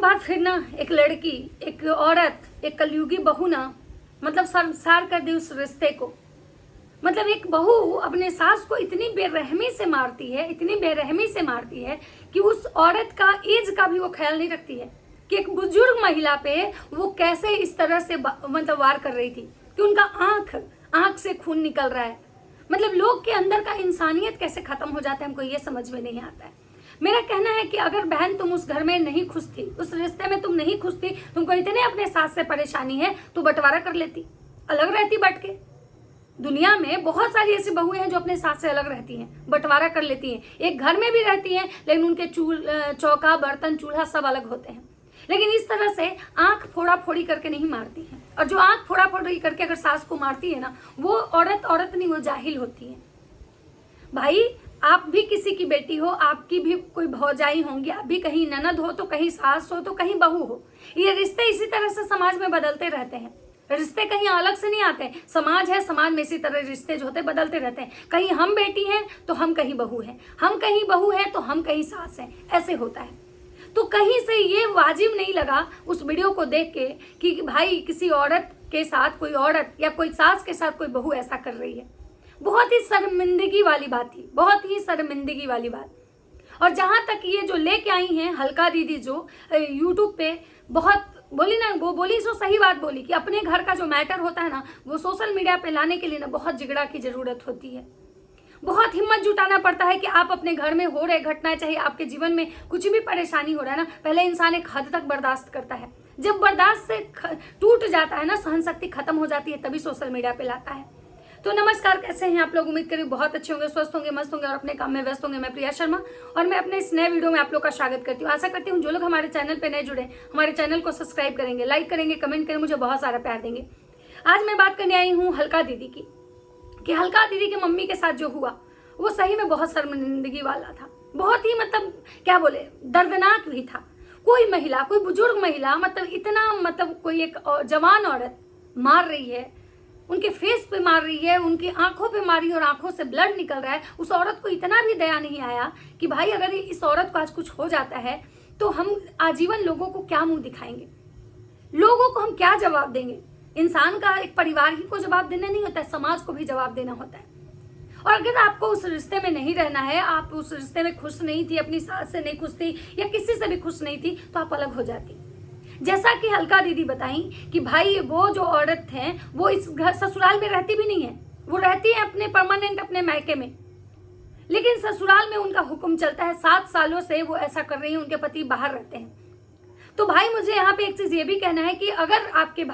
बार फिर ना एक लड़की, एक औरत, एक कलयुगी बहू ना मतलब शर्मसार कर दी उस रिश्ते को। मतलब एक बहू अपने सास को इतनी बेरहमी से मारती है, इतनी बेरहमी से मारती है कि उस औरत का एज का भी वो ख्याल नहीं रखती है कि एक बुजुर्ग महिला पे वो कैसे इस तरह से मतलब वार कर रही थी कि उनका आंख से खून निकल रहा है। मतलब लोग के अंदर का इंसानियत कैसे खत्म हो जाता है, हमको ये समझ में नहीं आता है। मेरा कहना है कि अगर बहन तुम उस घर में नहीं खुश थी, उस रिश्ते में तुम नहीं खुश थी, तुमको इतने अपने सास से परेशानी है तो बंटवारा कर लेती, अलग रहती बट के। दुनिया में बहुत सारी ऐसी बहुएं हैं जो अपने सास से अलग रहती हैं, बंटवारा कर लेती हैं, एक घर में भी रहती हैं लेकिन उनके चौका बर्तन चूल्हा सब अलग होते हैं। लेकिन इस तरह से आंख फोड़ा फोड़ी करके नहीं मारती है। और जो आंख फोड़ा फोड़ी करके अगर सास को मारती है ना, वो औरत नहीं, वो जाहिल होती है। भाई आप भी किसी की बेटी हो, आपकी भी कोई भौजाई होंगी, आप भी कहीं ननद हो तो कहीं सास हो तो कहीं बहू हो। ये रिश्ते इसी तरह से समाज में बदलते रहते हैं। रिश्ते कहीं अलग से नहीं आते, समाज है, समाज में इसी तरह रिश्ते जो होते बदलते रहते हैं। कहीं हम बेटी हैं तो हम कहीं बहू हैं, हम कहीं बहू हैं तो हम कहीं सास हैं, ऐसे होता है। तो कहीं से ये वाजिब नहीं लगा उस वीडियो को देख के कि भाई किसी औरत के साथ कोई औरत या कोई सास के साथ कोई बहू ऐसा कर रही है। बहुत ही शर्मिंदगी वाली बात थी, बहुत ही शर्मिंदगी वाली बात। और जहाँ तक ये जो लेके आई हैं हल्का दीदी, जो यूट्यूब पे बहुत बोली ना, वो बोली सो सही बात बोली कि अपने घर का जो मैटर होता है ना, वो सोशल मीडिया पे लाने के लिए ना बहुत जिगड़ा की जरूरत होती है। बहुत हिम्मत जुटाना पड़ता है कि आप अपने घर में हो रहे घटना, चाहे आपके जीवन में कुछ भी परेशानी हो रहा है ना, पहले इंसान एक हद तक बर्दाश्त करता है। जब बर्दाश्त से टूट जाता है ना, सहन शक्ति खत्म हो जाती है, तभी सोशल मीडिया पे लाता है। तो नमस्कार, कैसे हैं आप लोग? उम्मीद करें बहुत अच्छे होंगे, स्वस्थ होंगे, मस्त होंगे और अपने काम में व्यस्त होंगे। मैं प्रिया शर्मा और मैं अपने इस नए वीडियो में आप लोग का स्वागत करती हूँ। आशा करती हूँ जो लोग हमारे चैनल पे नए जुड़े, हमारे चैनल को सब्सक्राइब करेंगे, लाइक करेंगे, कमेंट करेंगे, मुझे बहुत सारा प्यार देंगे। आज मैं बात करने आई हूँ हल्का दीदी की, कि हल्का दीदी की मम्मी के साथ जो हुआ वो सही में बहुत शर्मिंदगी वाला था। बहुत ही मतलब क्या बोले, दर्दनाक भी था। कोई महिला, कोई बुजुर्ग महिला, मतलब इतना, मतलब कोई एक जवान औरत मार रही है, उनके फेस पे मार रही है, उनकी आंखों पे मारी है और आंखों से ब्लड निकल रहा है। उस औरत को इतना भी दया नहीं आया कि भाई अगर इस औरत को आज कुछ हो जाता है तो हम आजीवन लोगों को क्या मुंह दिखाएंगे, लोगों को हम क्या जवाब देंगे। इंसान का एक परिवार ही को जवाब देना नहीं होता है, समाज को भी जवाब देना होता है। और अगर आपको उस रिश्ते में नहीं रहना है, आप उस रिश्ते में खुश नहीं थी, अपनी सास से नहीं खुश थी या किसी से भी खुश नहीं थी, तो आप अलग हो जाती। जैसा कि हल्का दीदी बताई कि भाई वो जो औरत है वो इस घर ससुराल में रहती भी नहीं है, वो रहती है अपने परमानेंट अपने मायके में, लेकिन ससुराल में उनका हुक्म चलता है। 7 सालों से वो ऐसा कर रही है, उनके पति बाहर रहते हैं। तो भाई मुझे यहाँ पे एक चीज ये भी कहना है कि अगर आपके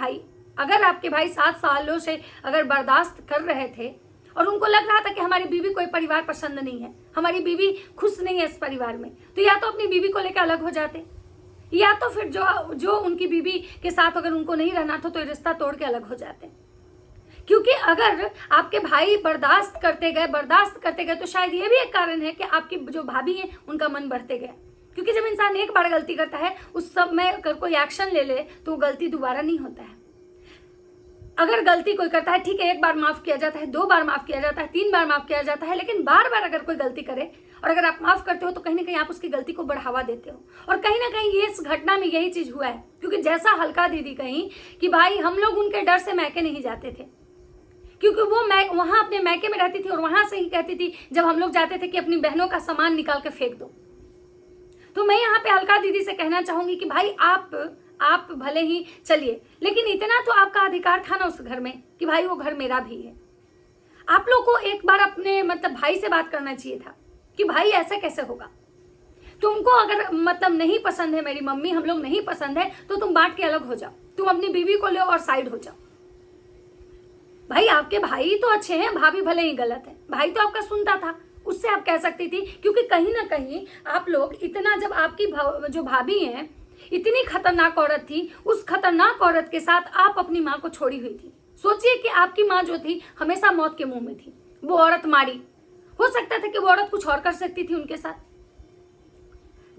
भाई 7 सालों से अगर बर्दाश्त कर रहे थे और उनको लग रहा था कि हमारी बीवी कोई परिवार पसंद नहीं है, हमारी बीवी खुश नहीं है इस परिवार में, तो या तो अपनी बीवी को लेकर अलग हो जाते, या तो फिर जो उनकी बीवी के साथ अगर उनको नहीं रहना था तो रिश्ता तोड़ के अलग हो जाते। क्योंकि अगर आपके भाई बर्दाश्त करते गए तो शायद ये भी एक कारण है कि आपकी जो भाभी है उनका मन बढ़ते गया। क्योंकि जब इंसान एक बार गलती करता है, उस सब में अगर कोई एक्शन ले ले तो वो गलती दोबारा नहीं होता है। अगर गलती कोई करता है, ठीक है, 1 बार माफ किया जाता है, 2 बार माफ किया जाता है, 3 बार माफ किया जाता है, लेकिन बार बार अगर कोई गलती करे और अगर आप माफ करते हो तो कहीं ना कहीं आप उसकी गलती को बढ़ावा देते हो। और कहीं ना कहीं ये इस घटना में यही चीज हुआ है। क्योंकि जैसा हल्का दीदी कही कि भाई हम लोग उनके डर से मैके नहीं जाते थे, क्योंकि वो वहां अपने मैके में रहती थी और वहां से ही कहती थी जब हम लोग जाते थे कि अपनी बहनों का सामान निकाल के फेंक दो। तो मैं यहाँ पे हल्का दीदी से कहना चाहूंगी कि भाई आप भले ही चलिए, लेकिन इतना तो आपका अधिकार था ना उस घर में कि भाई वो घर मेरा भी है। आप लोग को एक बार अपने मतलब भाई से बात करना चाहिए था कि भाई ऐसा कैसे होगा। तुमको अगर मतलब नहीं पसंद है मेरी मम्मी, हम लोग नहीं पसंद है, तो तुम बांट के अलग हो जाओ, तुम अपनी बीवी को लो और साइड हो जाओ। भाई आपके भाई तो अच्छे हैं, भाभी भले ही गलत है, भाई तो आपका सुनता था, उससे आप कह सकती थी। क्योंकि कहीं ना कहीं आप लोग इतना, जब आपकी जो भाभी है इतनी खतरनाक औरत थी, उस खतरनाक औरत के साथ आप अपनी माँ को छोड़ी हुई थी। सोचिए कि आपकी माँ जो थी हमेशा मौत के मुंह में थी, वो औरत मारी, हो सकता था कि वो औरत कुछ और कर सकती थी उनके साथ।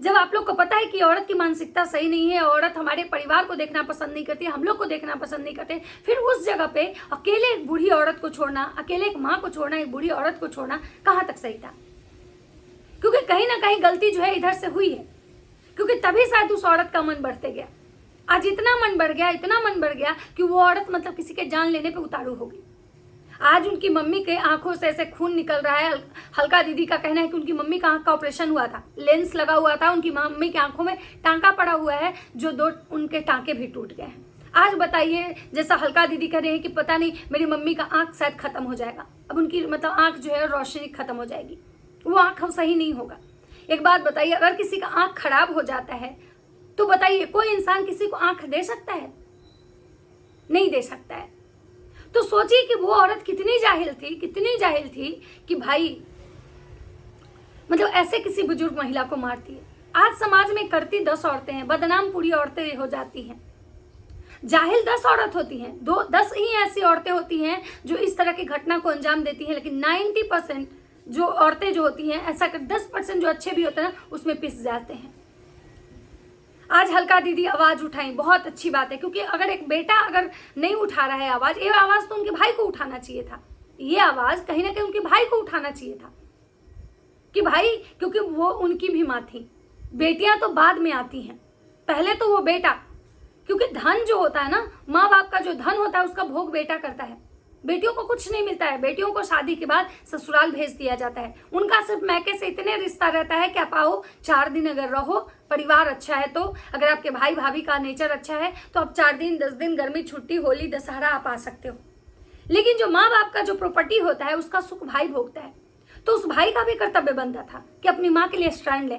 जब आप लोग को पता है कि औरत की मानसिकता सही नहीं है, औरत हमारे परिवार को देखना पसंद नहीं करती, हम लोग को देखना पसंद नहीं करते, फिर उस जगह पे अकेले एक बूढ़ी औरत को छोड़ना, अकेले एक माँ को छोड़ना, एक बूढ़ी औरत को छोड़ना कहाँ तक सही था। क्योंकि कहीं ना कहीं गलती जो है इधर से हुई है, क्योंकि तभी शायद उस औरत का मन बढ़ते गया। आज इतना मन बढ़ गया, इतना मन बढ़ गया कि वो औरत मतलब किसी के जान लेने पे उतारू हो गई। आज उनकी मम्मी के आंखों से ऐसे खून निकल रहा है। हल्का दीदी का कहना है कि उनकी मम्मी का आंख का ऑपरेशन हुआ था, लेंस लगा हुआ था, उनकी मम्मी की आंखों में टांका पड़ा हुआ है, जो 2 उनके टांके भी टूट गए हैं। आज बताइए, जैसा हल्का दीदी कह रहे हैं कि पता नहीं मेरी मम्मी का आंख शायद खत्म हो जाएगा, अब उनकी मतलब आंख जो है रोशनी खत्म हो जाएगी, वो आंख अब सही नहीं होगा। एक बात बताइए, अगर किसी का आंख खराब हो जाता है तो बताइए कोई इंसान किसी को आंख दे सकता है? नहीं दे सकता है। तो सोचिए कि वो औरत कितनी जाहिल थी, कितनी जाहिल थी कि भाई मतलब ऐसे किसी बुजुर्ग महिला को मारती है। आज समाज में करती 10 औरतें हैं, बदनाम पूरी औरतें हो जाती हैं। जाहिल 10 औरत होती हैं, 10 ही ऐसी औरतें होती हैं जो इस तरह की घटना को अंजाम देती हैं, लेकिन 90% जो औरतें जो होती हैं ऐसा कर 10% जो अच्छे भी होते हैं ना उसमें पिस जाते हैं। आज हल्का दीदी आवाज उठाई, बहुत अच्छी बात है, क्योंकि अगर एक बेटा अगर नहीं उठा रहा है आवाज, ये आवाज तो उनके भाई को उठाना चाहिए था। ये आवाज कहीं ना कहीं उनके भाई को उठाना चाहिए था कि भाई, क्योंकि वो उनकी भी माँ थी। बेटियां तो बाद में आती हैं, पहले तो वो बेटा, क्योंकि धन जो होता है ना, माँ बाप का जो धन होता है उसका भोग बेटा करता है। बेटियों को कुछ नहीं मिलता है, बेटियों को शादी के बाद ससुराल भेज दिया जाता है। उनका सिर्फ मैके से इतने रिश्ता रहता है कि आप आओ 4 दिन अगर रहो, परिवार अच्छा है तो, अगर आपके भाई भाभी का नेचर अच्छा है तो आप 4 दिन 10 दिन गर्मी छुट्टी, होली, दशहरा आप आ सकते हो। लेकिन जो माँ बाप का जो प्रॉपर्टी होता है उसका सुख भाई भोगता है। तो उस भाई का भी कर्तव्य बनता था कि अपनी माँ के लिए स्टैंड ले।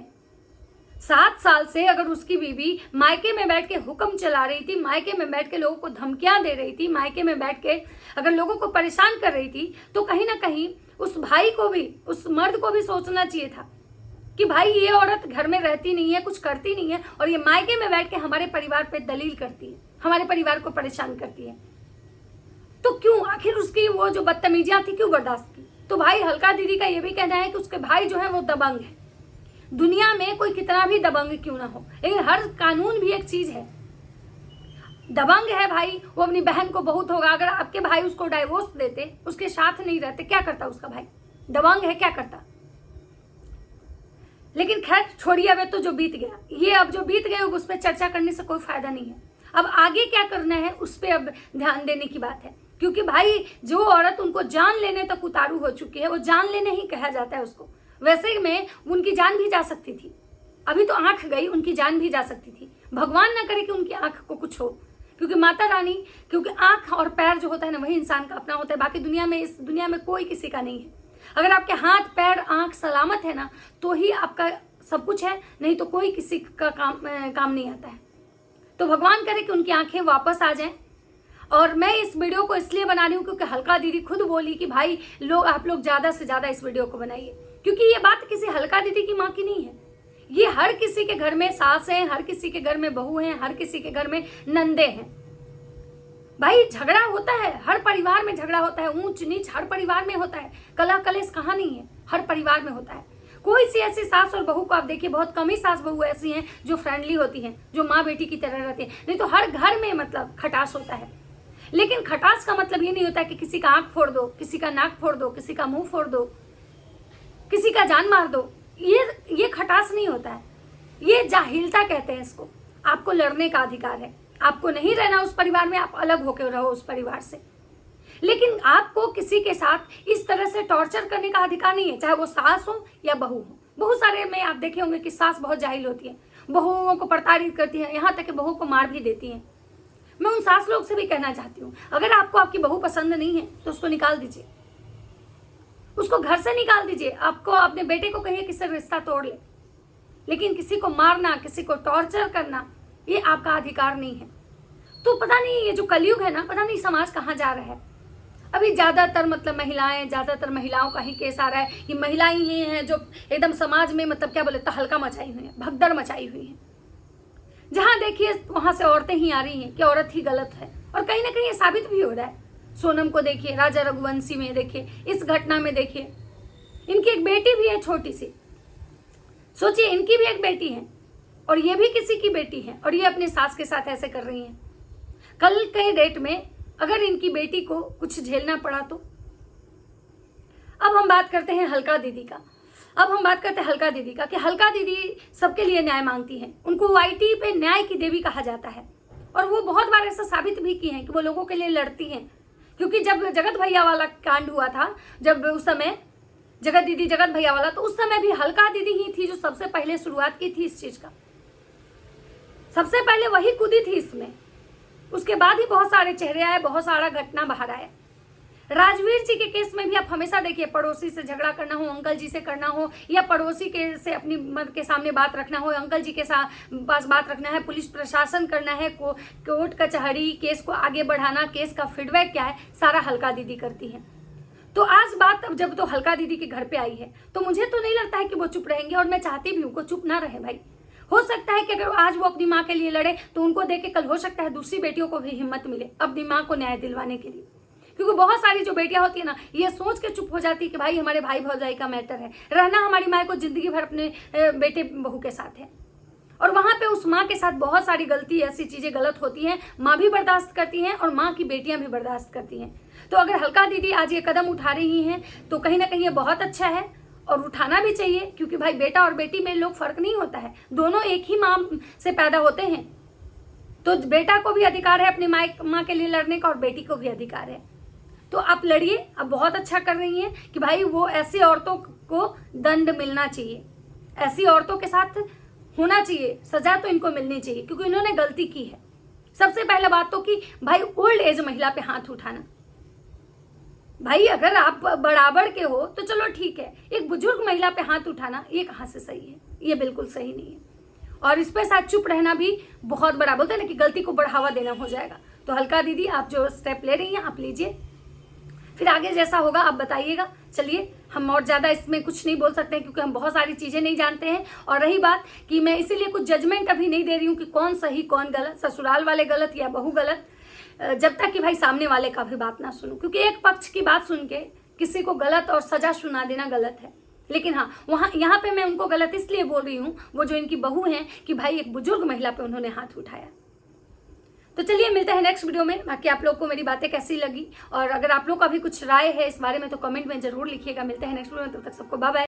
7 साल से अगर उसकी बीवी मायके में बैठ के हुक्म चला रही थी, मायके में बैठ के लोगों को धमकियां दे रही थी, मायके में बैठ के अगर लोगों को परेशान कर रही थी, तो कहीं ना कहीं उस भाई को भी, उस मर्द को भी सोचना चाहिए था कि भाई ये औरत घर में रहती नहीं है, कुछ करती नहीं है, और ये मायके में बैठ के हमारे परिवार पे दलील करती है, हमारे परिवार को परेशान करती है। तो क्यों आखिर उसकी वो जो बदतमीजियां थी क्यों बर्दाश्त की? तो भाई हल्का दीदी का ये भी कहना है कि उसके भाई जो है वो दबंग है। दुनिया में कोई कितना भी दबंग क्यों ना हो, लेकिन हर कानून भी एक चीज है। दबंग है भाई, वो अपनी बहन को बहुत होगा, अगर आपके भाई उसको डाइवोर्स देते, उसके साथ नहीं रहते, क्या करता उसका भाई? दबंग है, क्या करता? लेकिन खैर छोड़िए, अब तो जो बीत गया, ये अब जो बीत गए उस पर चर्चा करने से कोई फायदा नहीं है। अब आगे क्या करना है उस पर अब ध्यान देने की बात है, क्योंकि भाई जो औरत उनको जान लेने तक उतारू हो चुकी है, वो जान लेने ही कहा जाता है उसको। वैसे में उनकी जान भी जा सकती थी, अभी तो आंख गई, उनकी जान भी जा सकती थी। भगवान ना करे कि उनकी आंख को कुछ हो, क्योंकि माता रानी, क्योंकि आंख और पैर जो होता है ना वही इंसान का अपना होता है, बाकी दुनिया में, इस दुनिया में कोई किसी का नहीं है। अगर आपके हाथ पैर आंख सलामत है ना तो ही आपका सब कुछ है, नहीं तो कोई किसी का काम नहीं आता है। तो भगवान करे कि उनकी आंखें वापस आ जाएं। और मैं इस वीडियो को इसलिए बना रही हूँ क्योंकि हल्का दीदी खुद बोली कि भाई आप लोग ज्यादा से ज्यादा इस वीडियो को बनाइए, क्योंकि ये बात किसी हल्का दीदी की माँ की नहीं है, ये हर किसी के घर में सास है, हर किसी के घर में बहू है, हर किसी के घर में नंदे हैं। भाई झगड़ा होता है, हर परिवार में झगड़ा होता है, ऊंच नीच हर परिवार में होता है, कलह कलेश कहाँ नहीं है, हर परिवार में होता है। कोई सी ऐसी सास और बहू को आप देखिए, बहुत कम ही सास बहू ऐसी हैं जो फ्रेंडली होती हैं, जो माँ बेटी की तरह रहती है, नहीं तो हर घर में मतलब खटास होता है। लेकिन खटास का मतलब ये नहीं होता कि किसी का आंख फोड़ दो, किसी का नाक फोड़ दो, किसी का मुंह फोड़ दो, किसी का जान मार दो, ये खटास नहीं होता है, ये जाहिलता कहते हैं इसको। आपको लड़ने का अधिकार है, आपको नहीं रहना उस परिवार में, आप अलग होकर रहो उस परिवार से, लेकिन आपको किसी के साथ इस तरह से टॉर्चर करने का अधिकार नहीं है, चाहे वो सास हो या बहू हो। बहुत सारे में आप देखे होंगे कि सास बहुत जाहिल होती है, बहुओं को प्रताड़ित करती है, यहाँ तक कि बहू को मार भी देती है। मैं उन सास लोग से भी कहना चाहती हूँ, अगर आपको आपकी बहू पसंद नहीं है तो उसको निकाल दीजिए, उसको घर से निकाल दीजिए। आपको अपने बेटे को कहिए किससे रिश्ता तोड़ ले, लेकिन किसी को मारना, किसी को टॉर्चर करना, ये आपका अधिकार नहीं है। तो पता नहीं ये जो कलयुग है ना, पता नहीं समाज कहाँ जा रहा है। अभी ज्यादातर मतलब ज्यादातर महिलाओं का ही केस आ रहा है कि महिलाएं ही हैं जो एकदम समाज में मतलब क्या बोले तहलका मचाई हुई है, भगदड़ मचाई हुई है। जहां देखिए वहां से औरतें ही आ रही हैं कि औरत ही गलत है, और कहीं ना कहीं ये साबित भी हो रहा है। सोनम को देखिए, राजा रघुवंशी में देखिए, इस घटना में देखिए, इनकी एक बेटी भी है छोटी सी, सोचिए इनकी भी एक बेटी है और ये भी किसी की बेटी है, और ये अपने सास के साथ ऐसे कर रही हैं। कल के डेट में अगर इनकी बेटी को कुछ झेलना पड़ा तो। अब हम बात करते हैं हल्का दीदी का। अब हम बात करते हैं हल्का दीदी का, कि हल्का दीदी सबके लिए न्याय मांगती हैं। उनको वाईटी पे न्याय की देवी कहा जाता है, और वो बहुत बार ऐसा साबित भी की हैं कि वो लोगों के लिए लड़ती हैं। क्योंकि जब जगत भैया वाला कांड हुआ था, जब उस समय जगत दीदी जगत भैया वाला, तो उस समय भी हल्का दीदी ही थी जो सबसे पहले शुरुआत की थी इस चीज का। सबसे पहले वही कूदी थी इसमें, उसके बाद ही बहुत सारे चेहरे आए, बहुत सारा घटना बाहर आया। राजवीर जी के केस में भी आप हमेशा देखिए, पड़ोसी से झगड़ा करना हो, अंकल जी से करना हो, या पड़ोसी के से अपनी मर्द के सामने बात रखना हो, अंकल जी के पास बात रखना है, पुलिस प्रशासन करना है, कोर्ट कचहरी, केस को आगे बढ़ाना, केस का फीडबैक क्या है, सारा हल्का दीदी करती है। तो आज बात अब जब तो हल्का दीदी के घर पे आई है, तो मुझे तो नहीं लगता है कि वो चुप रहेंगे, और मैं चाहती भी हूँ को चुप ना रहे भाई। हो सकता है कि अगर आज वो अपनी माँ के लिए लड़े तो उनको देख के कल हो सकता है दूसरी बेटियों को भी हिम्मत मिले अपनी माँ को न्याय दिलवाने के लिए। क्योंकि बहुत सारी जो बेटियां होती है ना, ये सोच के चुप हो जाती है कि भाई हमारे भाई भौजाई का मैटर है, रहना हमारी माँ को जिंदगी भर अपने बेटे बहू के साथ है, और वहां पे उस माँ के साथ बहुत सारी गलती, ऐसी चीजें गलत होती हैं, माँ भी बर्दाश्त करती हैं और माँ की बेटियां भी बर्दाश्त करती हैं। तो अगर हल्का दीदी आज ये कदम उठा रही हैं तो कहीं ना कहीं ये बहुत अच्छा है, और उठाना भी चाहिए, क्योंकि भाई बेटा और बेटी में लोग फर्क नहीं होता है, दोनों एक ही माँ से पैदा होते हैं। तो बेटा को भी अधिकार है अपनी माँ के लिए लड़ने का, और बेटी को भी अधिकार है। तो आप लड़िए, आप बहुत अच्छा कर रही हैं कि भाई वो ऐसी औरतों को दंड मिलना चाहिए, ऐसी औरतों के साथ होना चाहिए, सजा तो इनको मिलनी चाहिए, क्योंकि इन्होंने गलती की है। सबसे पहले बात तो कि भाई ओल्ड एज महिला पे हाथ उठाना, भाई अगर आप बराबर के हो तो चलो ठीक है, एक बुजुर्ग महिला पे हाथ उठाना ये कहाँ से सही है, ये बिल्कुल सही नहीं है। और इस पे साथ चुप रहना भी बहुत बड़ा, बोलते हैं ना कि गलती को बढ़ावा देना हो जाएगा। तो हल्का दीदी आप जो स्टेप ले रही हैं आप लीजिए, फिर आगे जैसा होगा आप बताइएगा। चलिए, हम और ज़्यादा इसमें कुछ नहीं बोल सकते हैं, क्योंकि हम बहुत सारी चीज़ें नहीं जानते हैं। और रही बात कि मैं इसीलिए कुछ जजमेंट अभी नहीं दे रही हूँ कि कौन सही कौन गलत, ससुराल वाले गलत या बहू गलत, जब तक कि भाई सामने वाले का भी बात ना सुनूं, क्योंकि एक पक्ष की बात सुन के किसी को गलत और सजा सुना देना गलत है। लेकिन हाँ, यहाँ पे मैं उनको गलत इसलिए बोल रही हूँ, वो जो इनकी बहू हैं, कि भाई एक बुजुर्ग महिला पे उन्होंने हाथ उठाया। तो चलिए मिलते हैं नेक्स्ट वीडियो में। बाकी आप लोग को मेरी बातें कैसी लगी, और अगर आप लोग का भी कुछ राय है इस बारे में तो कमेंट में जरूर लिखिएगा। मिलते हैं नेक्स्ट वीडियो में, तब तक सबको बाय बाय।